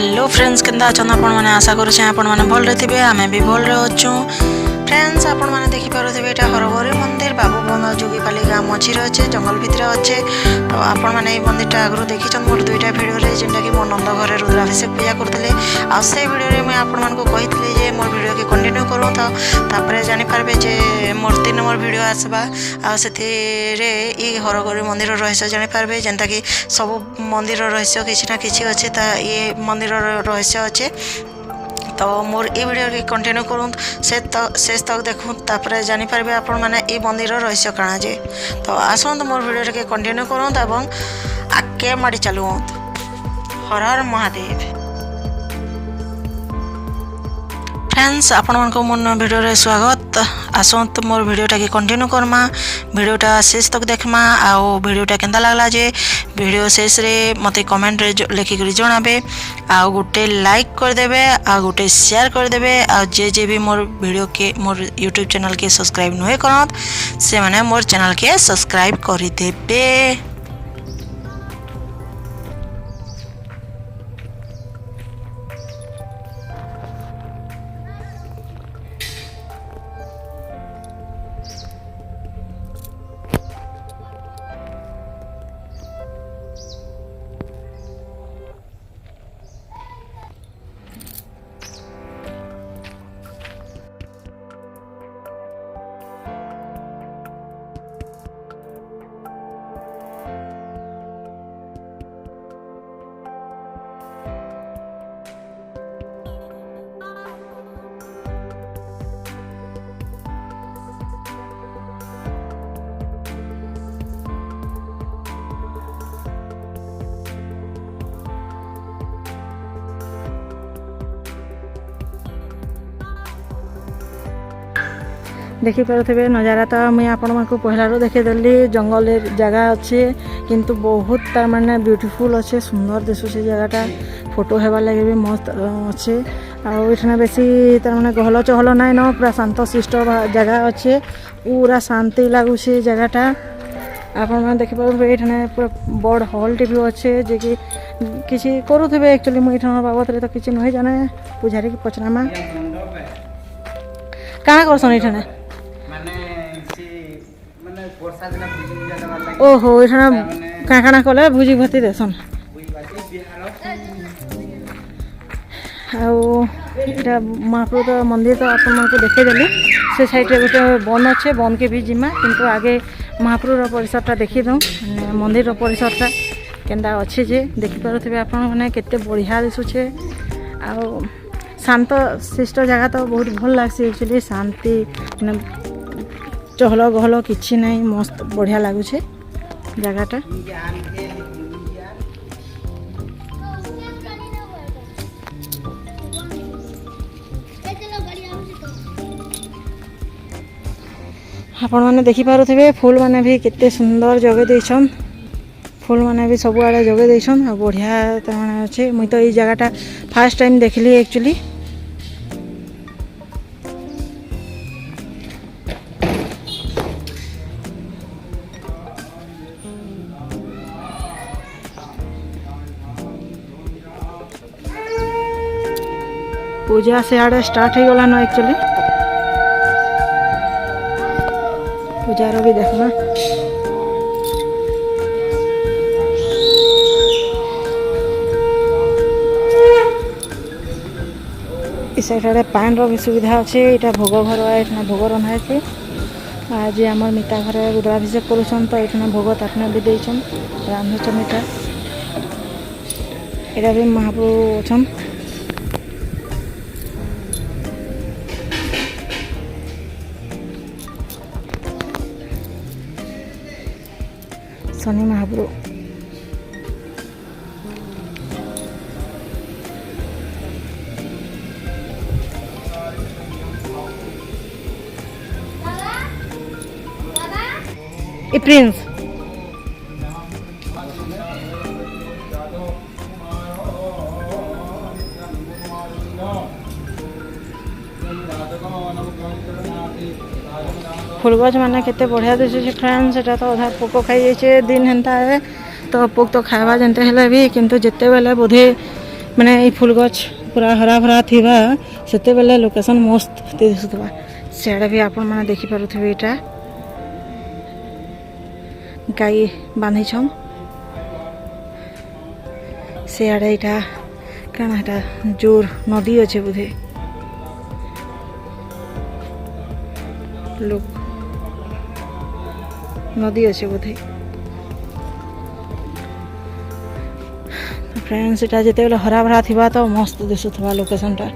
Hello friends केंदा अछन आपण माने आशा करू छे आपण माने भल रहथिबे आमे भी भल रहछु फ्रेंड्स आपण माने देखि पारुथिबे एटा हरगौरी मंदिर बाबूबंध जोगीपाली गाँव मझी अच्छे जंगल भितर अच्छे तो आपण माने मंदिर आगु देखी मोर दुईटा भिडियो रे जेनटा कि मोर नंद घरे रुद्राभिषेक पूजा करते आ से भिडियो रे मैं आपण मानको कहितली जे मोर भिडियो के कंटिन्यू करू तो तापरे जानि पारबे जे मोर 3 नंबर भिडियो आसबा आ सेति रे ई हरगौरी मंदिर रहस्य जानि पारबे जेनटा कि सब मंदिर रहस्य किछि ना किछि अच्छे ता ये मंदिर रहस्य अच्छे तो मोर ये वीडियो के कंटिन्यू करूँ शेष तक देखूँ तापर जानीपारे आपण मैंने ये मंदिर रहस्य काଣା जे तो आसत मोर वीडियो के कंटिन्यू करूँ एवं आगे माड़ी चलू हर हर महादेव फ्रेंड्स आपण मानको मोर वीडियो रे स्वागत आसत मोर वीडियोटा के कंटिन्यू करमा वीडियोटा शेष तक देखमा आउ वीडियोटा केंदा लागला जे वीडियो शेष रे मते कमेंट रे लिखिक जणाबे आ गोटे लाइक कर देबे आ गोटे शेयर कर देबे आ जे भी मोर वीडियो के मोर यूट्यूब चैनल के सब्सक्राइब नहे करत से माने मोर चैनल के सब्सक्राइब करि देबे। देखी पारे नजारा तो मुझे आपण मानक पहलारू देखेदेली जंगल जगह अच्छे किंतु बहुत तार माने ब्यूटीफुल अच्छे सुंदर दिशुचे जगहटा फोटो हेबार लगे भी मस्त अच्छे आना बेसी तार माने गहल चहल नाई न पूरा शांत शिष्ट जगह अच्छे पूरा शांति लगुचे जगहटा आपण मैंने देखिपारे ये पूरा बड़ हॉल टी भी अच्छे जे कि किसी करुवे एक्चुअली मुझे बाबद तो किसी नुहे जाने पूजारी की पचरामा काଣା करसन एठने ओहो एठना काଣା कले भुजी भती देसन आटा महाप्रभु मंदिर तो आप देखेदेली से साइड गोटे बन अच्छे बन के भी जिमा किंतु आगे महाप्रभुर परिसरटा देखी दूँ मंदिर परिसरटा केन्दा अच्छे जे देखिपारे आप केते बढ़िया दिशुचे आ शांत शिष्ट जगह तो बहुत भल लगे एक्चुअली शांति चहल गहल किसी ना मस्त बढ़िया लगुचे जगहटा आपण मैंने देखिपारे फूल मैंने भी केते सुंदर जगे देछन फूल मैंने भी सब आड़े जगे देछन बढ़िया तमाने अच्छे मुई तो ये जगहटा फर्स्ट टाइम देखली एक्चुअली पूजा से आड़े स्टार्ट हो गला न एक्चुअली पूजार भी देखना इस साइड पान रो भी सुविधा अच्छे यहाँ भोग घर ये भोग रंधा है आज आम मिता घर रुद्राभिषेक करुन तो ये भोग तापना भी देछन रांधुचन मिठा यहाँ भी महाप्रभु अच्छन शनि महाप्रभु ए प्रिंस फूल गछ मैंने केते बढ़िया दिशे फ्रेंड्स एटा तो अधा पोक खाई जाइए दिन हेन्ता है तो पोक तो खावा जनते हेले भी किंतु जिते बेले बोधे ମାନେ ଏଇ ଫୁଲ ଗଛ ପୁରା ହରା ଭରା ଥିବା ସେତେବେଳେ ଲୋକେସନ୍ ମସ୍ତ ଦିଶୁଥିବା। ସିଆଡ଼େ ବି ଆପଣମାନେ ଦେଖିପାରୁଥିବେ ଏଇଟା ଗାଈ ବାନ୍ଧିଛନ୍। ସିଆଡ଼େ ଏଇଟା କାଣା ଏଇଟା ଜୋର ନଦୀ ଅଛେ ବୋଧେ। ଲୋକ ନଦୀ ଅଛେ ବୋଧେ। ଫ୍ରେଣ୍ଡସ୍ ଏଇଟା ଯେତେବେଳେ ହରା ଭରା ଥିବା ତ ମସ୍ତ ଦିଶୁଥିବା ଲୋକେସନ୍ଟା।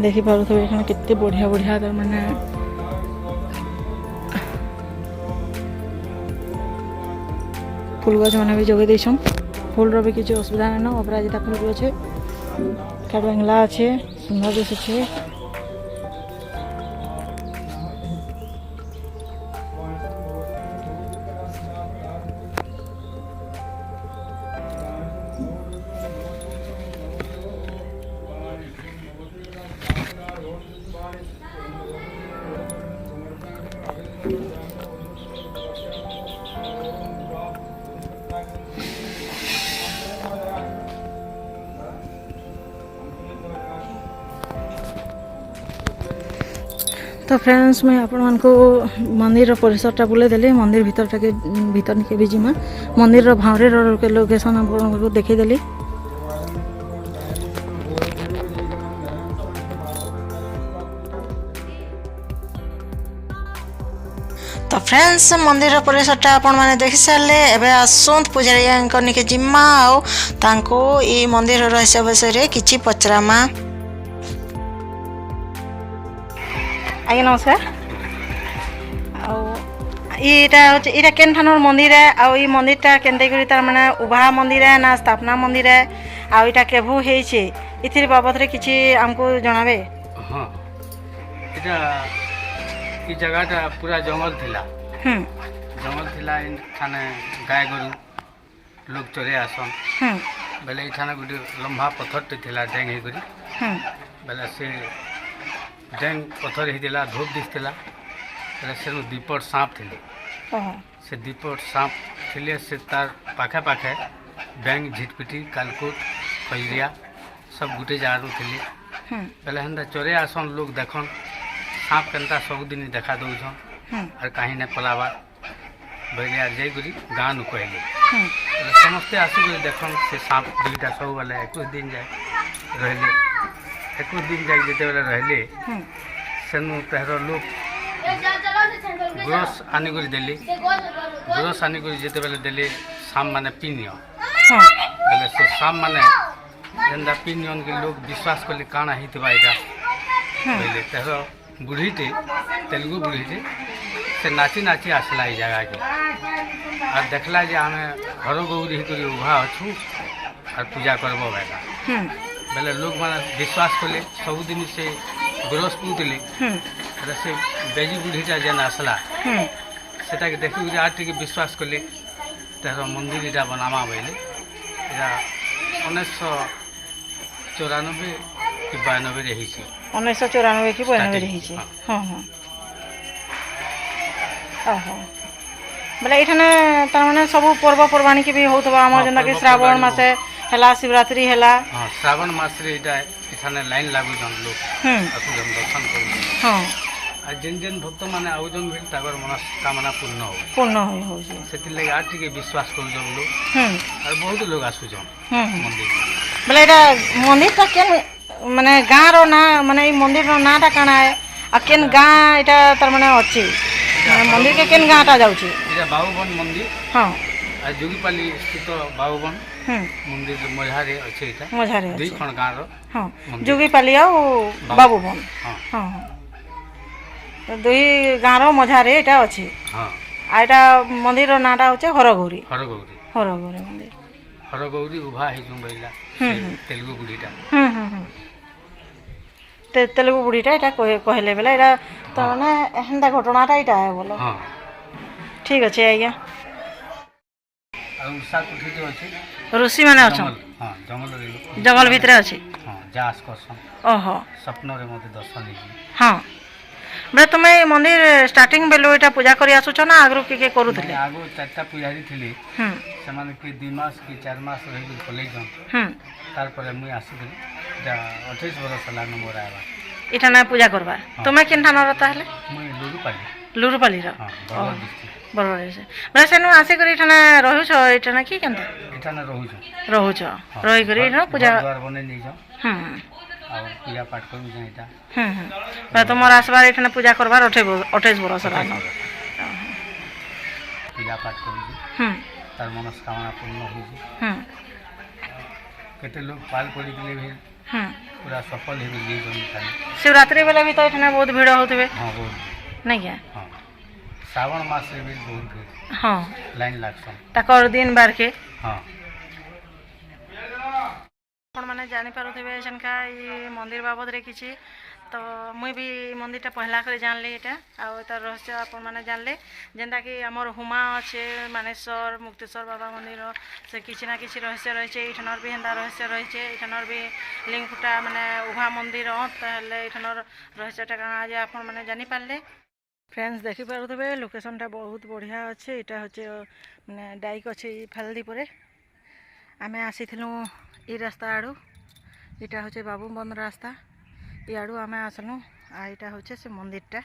ଦେଖିପାରୁଥିବେ ଏখানে କେତେ ବଢ଼ିଆ ବଢ଼ିଆ ତାର ମାନେ ফুল গছ মানে ବି ଯୋଗେଇ ଦେଇଛନ୍। ফুলର ବି କିଛି ଅସୁବିଧା ନାଇଁନ। ଅପରାଜିତା ফুল ବି ଅଛେ, କାଠବାଙ୍ଗଲା ଅଛେ, ସୁନ୍ଦର ଦିଶୁଛେ। तो फ्रेंड्स मैं आपण मानकु मंदिर परिसरटा बुले देली। मंदिर भीतर निके भी जिमा मंदिर भावरे लोकेशन आपको देखी देली। तो फ्रेंड्स मंदिर परिसरटा आपण माने देखि सारले। एबे आसंत पुजारी निके जिम्मा आउ तांको ई मंदिर रहस्य विषय किछि पचरामा। आज्ञा नमस्कार। आटा केन ठानर मंदिर है आ मंदिरटा केनते करी तार माने उभा मंदिर है ना स्थापना मंदिर है आटा केभू हेइछे इथिर बाबत रे किछि हमको जणाबे। हाँ इटा ई जगहटा पूरा जंगल थिला। जंगल थिला इठाने गाय गरु लोग चरे आसन। बेले इठाने गुडी लंबा पत्थरटे थिला डेंग हे करी। बेले से डेंग पत्थर हिला धूप दिसला। बेले से दीपट सांप थिले। से दीपट सांप थिले से तार पाखे पाखे बैंग झिटपिटी कालकुट खैरिया सब गुटे जारू थिले। बेले हंदा चरे आसन लोग देखन सांप केनता सबुदिन देखा दौछन और कहीं ने पलावा बेले आ जाई गुरी गाँ नु कहले। समस्ते आसी गुरी देखन से सांप दुईटा सब बेले 21 दिन जाए रहले। 21 दिन जाए जिते बेले रहले सेनु तहर लोग गुरस आनी गुरी देली। गुरस आनी गुरी जिते बेले देली शाम माने पीनियो। बेले से शाम माने जेंदा पीनियन के लोग विश्वास करले काना हितबा इटा बेले तहर बुढ़ीटे तेलुगु बुढ़ीटे से नाची नाची आसला ई जगह के और देखला जे हमें घर गौरी करी उभा अच्छू और पूजा करबो बेला। बेले लोग माने विश्वास करले सबुदिन से गुरस पुतले। से बेजी बुढ़ीटा जेन आसला सेटा के देखि गुरी आर टिके विश्वास करले तहर मंदिर इटा बनामा बेले। इटा 1994 कि 92 रे हिची। 1994 कि 92 रही। हाँ हाँ ओहो बोले एठाने तार माने सब पर्वपर्वाणी के भी होतबा हमर जेंदा कि श्रावण मासे हला शिवरात्रि हला। हाँ श्रावण मास रे इटा एठाने लाइन लागु जन लोग असु जन दर्शन करू। हाँ आ जेन जेन भक्त माने आउजन भेल तागर मनस्कामना पूर्ण हो जे सेति लागि आ टिके विश्वास करू जन लोग और बहुत लोग आसु जन मंदिर। बोले एटा मंदिरटा केन माने गाँ रो ना माने ई मंदिर रो नाटा काना है आ केन गाँ एटा तार माने अछि मंदिर के केन गाँटा जाउछि। इटा बाबूबन मंदिर। हाँ आ जोगीपाली स्थित बाबूबन मंदिर मझारे अछि। इटा मझारे दुई खण गाँ रो। हाँ जोगीपाली आ बाबूबन। हाँ हाँ दुई गाँ रो मझारे एटा अछि। हाँ आ एटा मंदिर रो नाटा होचे हरगौरी। हरगौरी मंदिर हरगौरी उभा हे जुम बैला तेलुगु बुढ़ीटा। तेलुगु बुढ़ीटा एटा कहले बेला एटा त माने हेंदा घटनाटा एटा है बोलो। हाँ ठीक अछि आज्ञा। आ उषा कुठी जो अछि ऋषि माने अछन। हाँ जंगल भीतर अछि। हाँ जास करसन। ओहो सपन रे मते दर्शन दी। हाँ ବୋଲେ ତୁମେ ଏଇ ମନ୍ଦିର ଷ୍ଟାର୍ଟିଂ ବେଲୁ ଏଇଟା ପୂଜା କରି ଆସୁଛ ନା ଆଗରୁ କିଏ କରୁଥିଲେ? ଆଗରୁ 4ଟା ପୂଜାରୀ ଥିଲେ, ହୁଁ ସେମାନେ କି 2 ମାସ କି 4 ମାସ ରହିକି ପଲେଇଛନ୍। ହୁଁ ତାରପରେ ମୁଇଁ ଆସିଥିଲି, ଏଇଟା 28 ବର୍ଷ ହେଲାନ ମୋର ଆଇବା। ଏଇଟା ନା ପୂଜା କରବାର। ତୁମେ କେନ୍ଠାନର ତାହେଲେ? ମୁଇଁ ଲୁରୁପାଲି, ଲୁରୁପାଲିର। ହଁ ବରଗଡ଼ ଡିଷ୍ଟ୍ରିକ୍ଟ। ବରଗଡ଼ ବୋଲେ ସେନୁ ଆସିକରି ଏଠାନେ ରହୁଛ ଏଇଟା ନା କି କେନ୍ତା? ଏଠାନେ ରହୁଛୁ, ରହୁଛ ରହିକରି ଏଇଟା ପୂଜା। ଦ୍ୱାର ବନେଇ ନେଇଛନ୍ ହୁଁ ଆଉ ପୂଜା ପାଠ କରୁଛନ୍। ଏଇଟା ହୁଁ ହୁଁ ବୋଲେ ତୁମର ଆସିବାର ଏଠାନେ ପୂଜା କରବାର 28 ବର୍ଷ ହେଲାନ। ପୂଜା ପାଠ କରୁଛି, ହୁଁ ତାର ମନସ୍କାମନା ପୂର୍ଣ୍ଣ ହେଉଛି। ହୁଁ କେତେ ଲୋକ ପାଲ ପଡ଼ିଥିଲେ ବି ହୁଁ ପୁରା ସଫଳ ହେଇକି ଯାଇଛନ୍ତି ଖାଲି। ଶିବରାତ୍ରି ବେଲେ ବି ତ ଏଠାନେ ବହୁତ ଭିଡ଼ ହେଉଥିବେ ହଁ ବହୁତ, ନାଇଁ କି? ହଁ ଶ୍ରାବଣ ମାସରେ ବି ବହୁତ ଭିଡ଼, ହଁ ଲାଇନ୍ ଲାଗସନ୍। ତାକର ଦିନ ବାରକେ ହଁ ଆପଣମାନେ ଜାଣିପାରୁଥିବେ ସେନକା ଏଇ ମନ୍ଦିର ବାବଦରେ କିଛି। ତ ମୁଇଁ ବି ମନ୍ଦିରଟା ପହଲା କରି ଜାଣିଲି ଏଇଟା, ଆଉ ତାର ରହସ୍ୟ ଆପଣମାନେ ଜାଣିଲେ। ଯେନ୍ତାକି ଆମର ହୁମା ଅଛେ ମାନେଶ୍ୱର ମୁକ୍ତେଶ୍ୱର ବାବା ମନ୍ଦିର, ସେ କିଛି ନା କିଛି ରହସ୍ୟ ରହିଛେ। ଏଇଠାନର ବି ହେନ୍ତା ରହସ୍ୟ ରହିଛେ। ଏଇଠାନର ବି ଲିଙ୍ଗ ଫୁଟା ମାନେ ଉଭା ମନ୍ଦିର, ତାହେଲେ ଏଇଠାନର ରହସ୍ୟଟା କାଣା ଯେ ଆପଣମାନେ ଜାଣିପାରିଲେ। ଫ୍ରେଣ୍ଡସ୍ ଦେଖିପାରୁଥିବେ ଲୋକେସନଟା ବହୁତ ବଢ଼ିଆ ଅଛି। ଏଇଟା ହচ্ছে ମାନେ ଡାଇକ୍ ଅଛି ଏଇ ଫାଲଦିପରେ। ଆମେ ଆସିଥିଲୁ এই রাস্তা আড়ু, এটা হচ্ছে বাবু বন্ধ রাস্তা। ইয়াড়ু আমি আসলু, আর এটা হচ্ছে সে মন্দিরটা।